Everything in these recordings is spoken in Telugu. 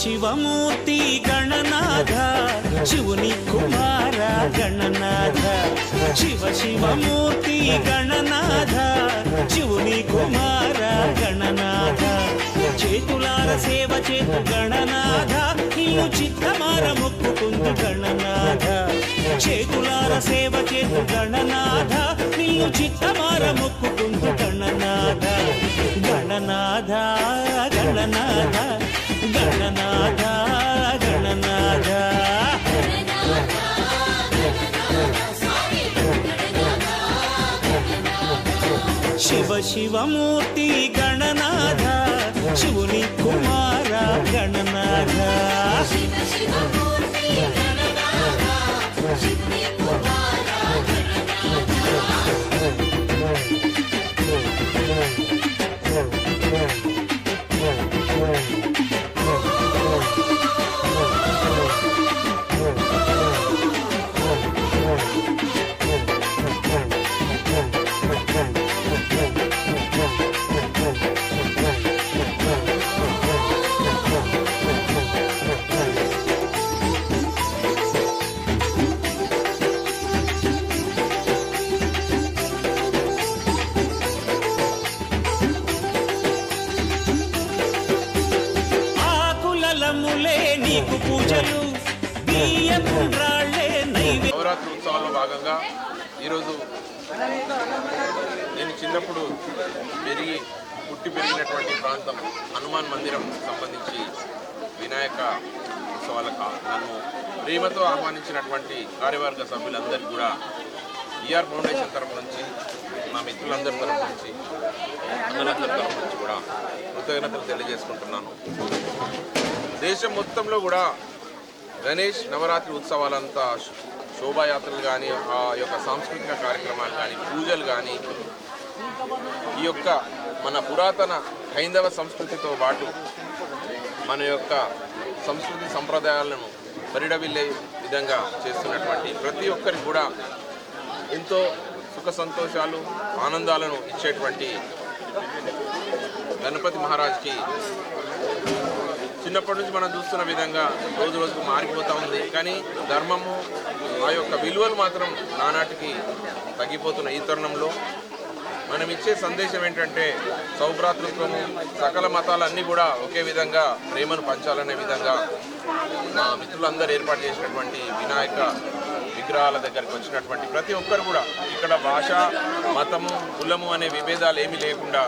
शिवमूर्ति गणनाथ शिवनी कुमार गणनाथ शिवमूर्ति गणनाथ शिवनी कुमार गणनाथ చేతులార సేవ చేతు గణనాథ నిన్ను చిత్తమార మొక్కుకుందు గణనాథ చేతులార సేవ చేతు గణనాథ నిన్ను చిత్తమార మొక్కుకుందు గణనాథ గణనాథ గణనాథ గణనాథ గణనాథ शिवमूर्ति गणनाथ शिवनी कुमार गणनाथ నవరాత్రి ఉత్సవాల్లో భాగంగా ఈరోజు నేను చిన్నప్పుడు పుట్టి పెరిగినటువంటి ప్రాంతం హనుమాన్ మందిరం సంబంధించి వినాయక ఉత్సవాలకు నన్ను ప్రేమతో ఆహ్వానించినటువంటి కార్యవర్గ సభ్యులందరికీ కూడా ఈఆర్ ఫౌండేషన్ తరఫు నుంచి నా మిత్రులందరి తరఫు నుంచి అన్నలందరి తరఫు నుంచి కూడా కృతజ్ఞతలు తెలియజేసుకుంటున్నాను. దేశం మొత్తంలో కూడా గణేష్ నవరాత్రి ఉత్సవాలంతా శోభాయాత్రలు కానీ ఆ యొక్క సాంస్కృతిక కార్యక్రమాలు కానీ పూజలు కానీ ఈ యొక్క మన పురాతన హైందవ సంస్కృతితో పాటు మన యొక్క సంస్కృతి సంప్రదాయాలను పరిడవిల్లే విధంగా చేస్తున్నటువంటి ప్రతి ఒక్కరికి కూడా ఎంతో సుఖ సంతోషాలు ఆనందాలను ఇచ్చేటువంటి గణపతి మహారాజ్కి చిన్నప్పటి నుంచి మనం చూస్తున్న విధంగా రోజు రోజుకు మారిపోతూ ఉంది. కానీ ధర్మము ఆ యొక్క విలువలు మాత్రం నానాటికి తగ్గిపోతున్న ఈ తరుణంలో మనం ఇచ్చే సందేశం ఏంటంటే సౌభ్రాతృత్వము, సకల మతాలన్నీ కూడా ఒకే విధంగా ప్రేమను పంచాలనే విధంగా మా మిత్రులందరూ ఏర్పాటు చేసినటువంటి వినాయక విగ్రహాల దగ్గరికి వచ్చినటువంటి ప్రతి ఒక్కరు కూడా ఇక్కడ భాష, మతము, కులము అనే విభేదాలు ఏమీ లేకుండా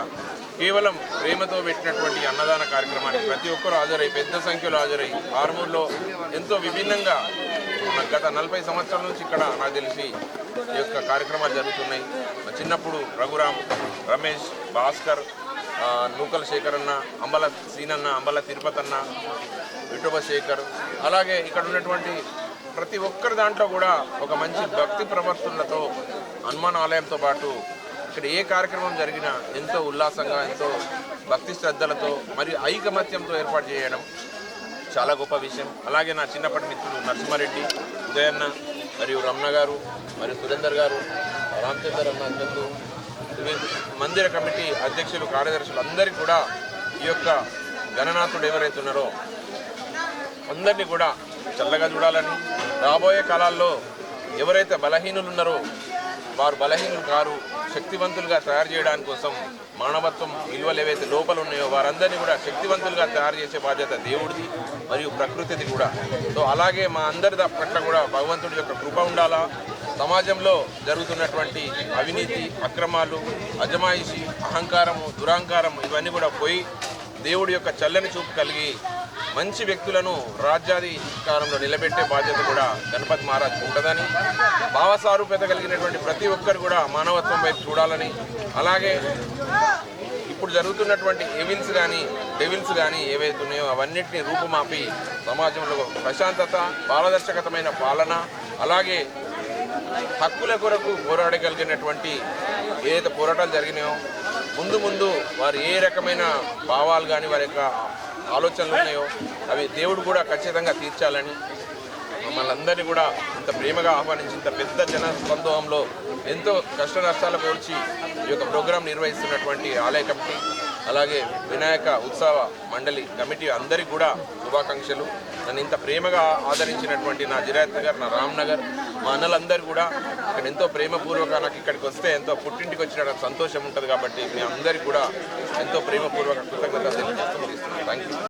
కేవలం ప్రేమతో పెట్టినటువంటి అన్నదాన కార్యక్రమానికి ప్రతి ఒక్కరూ హాజరై పెద్ద సంఖ్యలో హాజరై ఆర్మూర్లో ఎంతో విభిన్నంగా గత 40 సంవత్సరాల నుంచి ఇక్కడ నాకు తెలిసి ఈ యొక్క కార్యక్రమాలు జరుగుతున్నాయి. చిన్నప్పుడు రఘురామ్, రమేష్, భాస్కర్, నూకల శేఖర్ అన్న, అంబల సీనన్న, అంబల తిరుపతి అన్న, విఠోబ శేఖర్, అలాగే ఇక్కడ ఉన్నటువంటి ప్రతి ఒక్కరి దాంట్లో కూడా ఒక మంచి భక్తి ప్రవర్తనలతో హనుమాన్ ఆలయంతో పాటు ఇక్కడ ఏ కార్యక్రమం జరిగినా ఎంతో ఉల్లాసంగా, ఎంతో భక్తి శ్రద్ధలతో మరియు ఐకమత్యంతో ఏర్పాటు చేయడం చాలా గొప్ప విషయం. అలాగే నా చిన్నప్పటి మిత్రులు నరసింహారెడ్డి, ఉదయన్న మరియు రమణ గారు మరియు సురేందర్ గారు, రామచందర్ అన్న, చందు, మందిర కమిటీ అధ్యక్షులు, కార్యదర్శులు అందరికీ కూడా ఈ యొక్క గణనాథుడు ఎవరైతే ఉన్నారో అందరినీ కూడా చల్లగా చూడాలని, రాబోయే కాలాల్లో ఎవరైతే బలహీనులు ఉన్నారో వారు బలహీనులు కారు, శక్తివంతులుగా తయారు చేయడానికి కోసం మానవత్వం విలువలు ఏవైతే లోపల ఉన్నాయో వారందరినీ కూడా శక్తివంతులుగా తయారు చేసే బాధ్యత దేవుడిది మరియు ప్రకృతిది కూడా. సో అలాగే మా అందరి పట్ల కూడా భగవంతుడి యొక్క కృప ఉండాలా. సమాజంలో జరుగుతున్నటువంటి అవినీతి, అక్రమాలు, అజమాయిషి, అహంకారము, దురహంకారం ఇవన్నీ కూడా పోయి దేవుడి యొక్క చల్లని చూపు కలిగి మంచి వ్యక్తులను రాజ్యాధికారంలో నిలబెట్టే బాధ్యత కూడా గణపతి మహారాజ్ ఉంటుందని, భావసారూప్యత కలిగినటువంటి ప్రతి ఒక్కరు కూడా మానవత్వం వైపు చూడాలని, అలాగే ఇప్పుడు జరుగుతున్నటువంటి ఎవిల్స్ కానీ డెవిల్స్ కానీ ఏవైతే ఉన్నాయో అవన్నిటిని రూపుమాపి సమాజంలో ప్రశాంతత, పారదర్శకతమైన పాలన, అలాగే హక్కుల కొరకు పోరాడగలిగినటువంటి ఏదైతే పోరాటాలు జరిగినాయో ముందు ముందు వారు ఏ రకమైన భావాలు కానీ వారి యొక్క ఆలోచనలు ఉన్నాయో అవి దేవుడు కూడా ఖచ్చితంగా తీర్చాలని మమ్మల్ని అందరినీ కూడా ఇంత ప్రేమగా ఆహ్వానించి ఇంత పెద్ద జన స్పందనంలో ఎంతో కష్ట నష్టాలు కోర్చి ఈ యొక్క ప్రోగ్రాం నిర్వహిస్తున్నటువంటి ఆలయ కమిటీ, అలాగే వినాయక ఉత్సవ మండలి కమిటీ అందరికీ కూడా శుభాకాంక్షలు. నన్ను ఇంత ప్రేమగా ఆదరించినటువంటి నా జిరాయత్ నగర్, నా రామ్ నగర్, మా అన్నలందరూ కూడా ఇక్కడ ఎంతో ప్రేమపూర్వక నాకు ఇక్కడికి వస్తే ఎంతో పుట్టింటికి వచ్చిన సంతోషం ఉంటుంది. కాబట్టి మీ అందరికీ కూడా ఎంతో ప్రేమపూర్వక కృతజ్ఞతలు తెలియజేస్తూ ముగిస్తున్నాను. Thank you.